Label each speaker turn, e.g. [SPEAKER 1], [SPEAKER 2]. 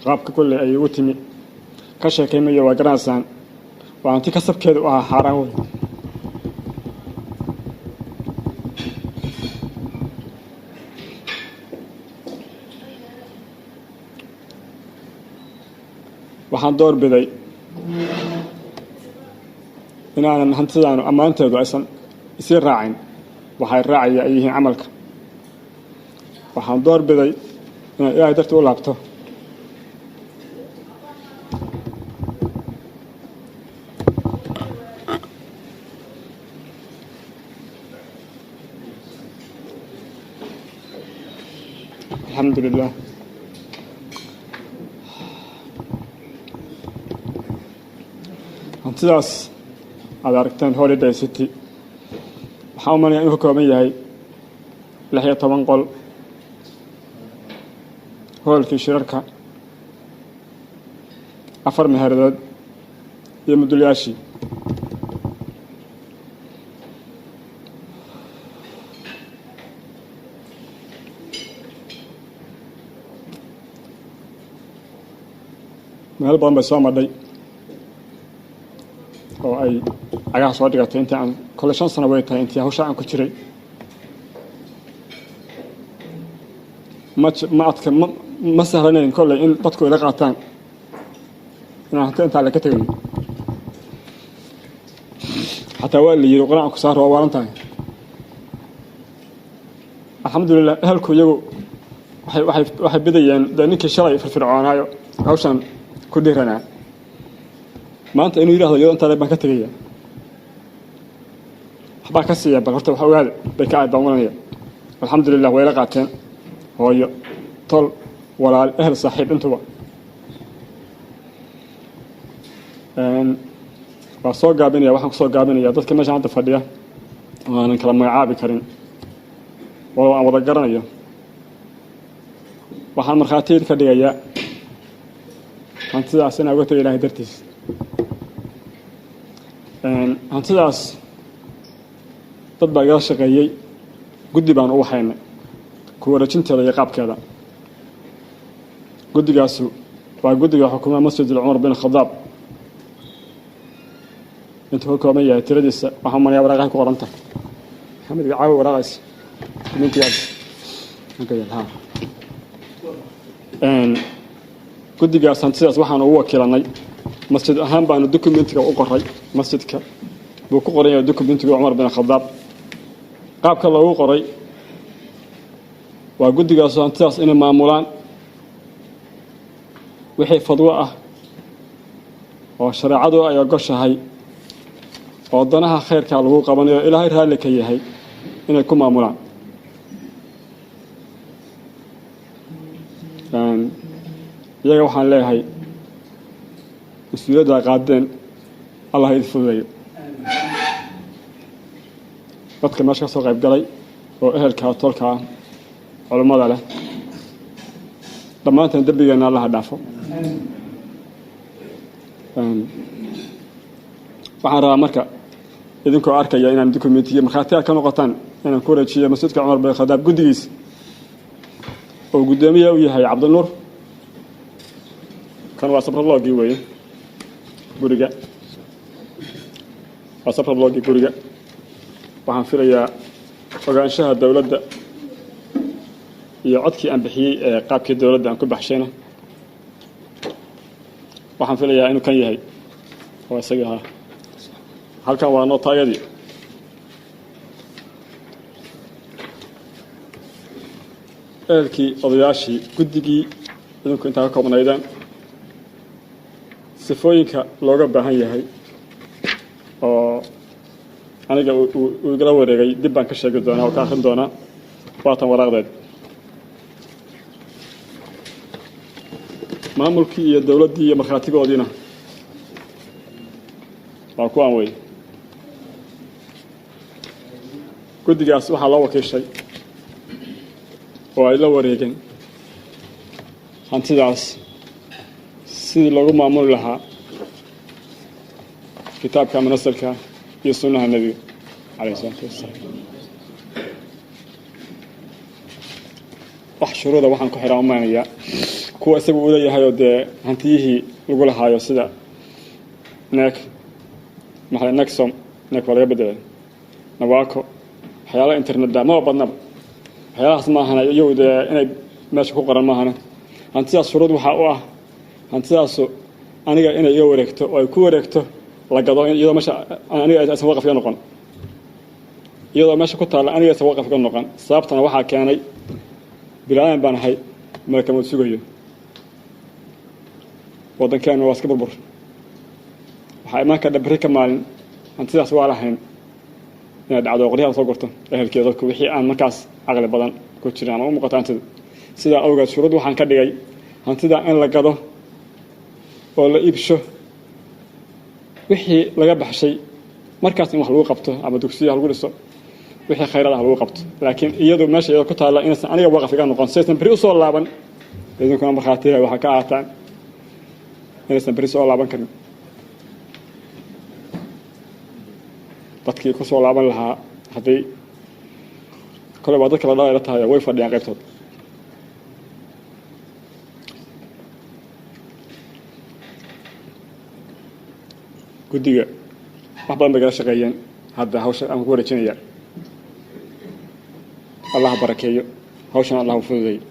[SPEAKER 1] qaabka kulli ay ugu timi ka sheekaymayo waa garanaysan waa anti kasabkeedu ah xaraan weyn waxaan door biday inaanan hantidaanu ammaanteedu aysan isii raacin waxay raacaya ay yihiin camalka waxaan door biday inaan ilaahay dartii u laabto alxamdulilah hantidaas aad aragteen Holiday City waxaa u malaya inuu ka kooban yahay 16 qol hoolkii shirarka 4 meheradood iyo mudulyaashii meel badan bay soo madhay oo ay cagaha soo dhigatay intii aan kole 5 sano way tahay intii hawsha aan ku jiray ma sahlanayn kole in dadku ila qaataan inaan inta la ka tagay xataa waa la yiri quraan ku saar waa warantahay alxamdulillah ahalku iyagu waxay bidayeen ninkii shalay firfircoonaayo hawshan ku dhiranaa maanta inuu yiraahdo iyadoo inta baan ka tagaya waxba ka siiya bal horta waxa ogaada bay ka aadanaya alxamdulillah way la qaateen hooyo tol walaal ehl saaxiib intuba waa soo gaabinaya waxaan ku soo gaabinaya dadka meesha hadda fadhiya waan kala magacaabi karin oo aan wada garanayo waxaan markhaatiid ka dhigayaa hantidaas inaan uga tagay ilaahay dartiis hantidaas dad baa igala shaqeeyey guddi baan u waxaynay ku wareejinteeda iyo qaabkeeda guddigaasu waa guddiga xukuumadda masjid Umar bin Khadaab intuu ka kooban yahay tiradiisa waxaan maraya waraaqaha ku qoranta maxamed caawi waraaqays ninkiyaad guddigaas hantidaas waxaan ugu wakiilanay masjid ahaan baanu dokumentiga u qoray masjidka buu ku qoran yahay dokumentiga Umar bin Khadaab qaabka loogu qoray waa guddigaas hantidaas inay maamulaan wixii fadwo ah oo shariicadu ay ogoshahay oo danaha khayrka lagu qabanayo ilaahay raali ka yahay inay ku maamulaan iyaga waxaan leeyahay مسؤولية قادين الله يدفعه dadka meesha soo qayb galay oo ehelka tolka culimada leh dhamaanteen dambigeena Allah dhaafo waxaan rabaa marka idinkoo arkaya inaan dokumentiga markhaatiyaad ka noqotaan inaan ku wareejiyo masjidka Umar bin Khadaab guddigiisa oo gudoomiye u yahay Cabdinuur kan waa sabraloogi weeye guriga waa sabraloogi guriga waxaan filayaa ogaanshaha dawladda iyo codkii aan bixiyay ee qaabkii dawladda aan ku baxshayna waxaan filayaa inuu kan yahay oo isaga halkan waa nootayadii eelkii odayaashii guddigii idinku intaa ka koobnaydaan sifooyinka looga baahan yahay oo aniga uu igala wareegay dib baan ka sheegi doonaa oo ka akhrin doonaa waatan waraaqdeed maamulkii iyo dawladdii iyo markhaatigoodiina waa kuwaan wey guddigaas waxaa loo wakiishay oo ay la wareegeen hantidaas sidii loogu maamuli lahaa kitaabka manasalka iyo sunnaha nebiga calayhi salaatu wasalaam wax shuruuda waxaan ku xiraan maanayaa kuwa isagu uu leeyahay dee hantiyihii lagu lahaayo sida neek maxay nexom neek waa laga bedelay nawaako waxyaalaha internetda ma badnaba waxyaalahaas maahan iyagu dee inay meesha ku qoran maahan hantidaas shuruud waxaa u ah hantidaasu aniga inay iga wareegto oo ay ku wareegto la gado iyadoo meesha aniga aysan waqaf iga noqon iyadoo meesha ku taalla aniga aysan waqaf iga noqon sababtana waxaa keenay bilaadan baan ahay malkamad sugayo waddankeena waa iska burbur waxaa imaan kadha berri ka maalin hantidaas waa lahayn inay dhacdo qoryaha soo gurto ehelkeeda dadku wixii aan markaas caqli badan ku jirin ama u muuqato hantida sidaa awgeed shuruud waxaan ka dhigay hantida in la gado oo la iibsho wixii laga baxshay markaas in wax lagu qabto ama dugsiyaha lagu dhiso wixii khayraad ah lagu qabto laakiin iyadu meesha iyadoo ku taalla inaysan aniga waqaf iga noqon saysan beri u soo laaban idinkuna markhaatiga waxaa ka aataan inaysan beri soo laaban karin dadkii ku soo laaban lahaa haddii kole waa dadka la dhalay la tahay way fadhiyaan qaybtood guddiga wax badan bay kala shaqeeyeen hadda hawsha aan ku wareejinaya allah barakeeyo hawshan allah u fududeeyo